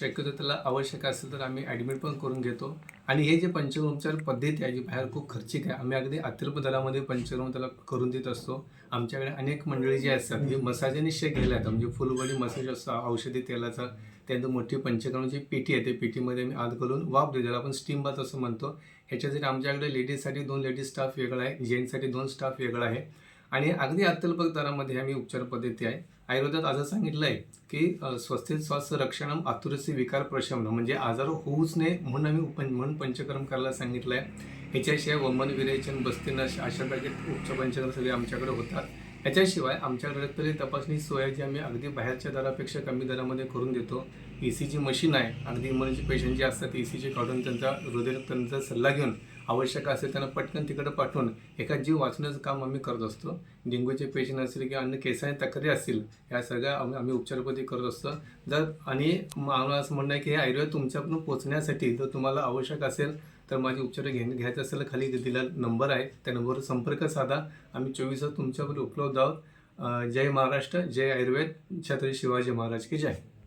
शक्यतो त्याला आवश्यक असेल तर आम्ही ॲडमिट पण करून घेतो. आणि हे जे पंचकर्मोपचार पद्धती आहे जी बाहेर खूप खर्चिक आहे, आम्ही अगदी अत्यल्प दरामध्ये पंचकर्म त्याला करून देत असतो. आमच्याकडे अनेक मंडळी जी असतात ही मसाज आणि शेक घ्यायला येतात, म्हणजे फुल बॉडी मसाज असतो औषधी तेलाचा. त्यानंतर मोठी पंचकर्माची पेटी आहे, त्या पेटीमध्ये आम्ही आत घालून वाफ देतो, ज्याला आपण स्टीम बाथ असं म्हणतो. ह्याच्यासाठी आमच्याकडे लेडीजसाठी 2 लेडीज स्टाफ वेगळा आहे, जेंट्ससाठी 2 स्टाफ वेगळा आहे. आणि अगदी अत्यल्प दरामध्ये आम्ही उपचार पद्धती आहे. आयुर्वेदात असं सांगितलं आहे की स्वस्थित स्वास्थ्य रक्षणम आतुरस्य विकार प्रशमन, म्हणजे आजार होऊच नये म्हणून आम्ही म्हणून पंचकर्म करायला सांगितलं आहे. ह्याच्याशिवाय वमन विरेचन बस्तीनश अशा प्रकारे उपचार पंचकर्म सगळे आमच्याकडे होतात. ह्याच्याशिवाय आमच्याकडे रक्तलघी तपासणी सोय जी आम्ही अगदी बाहेरच्या दरापेक्षा कमी दरामध्ये करून देतो. ECG मशीन आहे, अगदी इमर्जन्सी पेशंट जे असतात ECG काढून त्यांचा हृदयरक्ताचा सल्ला घेऊन आवश्यक असेल त्यांना पटकन तिकडे पाठवून एका जीव वाचवण्याचं काम आम्ही करत असतो. डेंग्यूचे पेशंट असतील किंवा अन्य केसाने तक्रारी असतील, या सगळ्या आम्ही उपचारपद्धती करत असतो. आणि मला असं म्हणणं आहे की हे आयुर्वेद तुमच्यापर्यंत पोहोचण्यासाठी जर तुम्हाला आवश्यक असेल तर माझे उपचार घ्यायचे असेल खाली दिलेला नंबर आहे, त्या नंबरवर संपर्क साधा. आम्ही 24 तास तुमच्याकडे उपलब्ध आहोत. जय महाराष्ट्र, जय आयुर्वेद, छत्रपती शिवाजी महाराज की जय.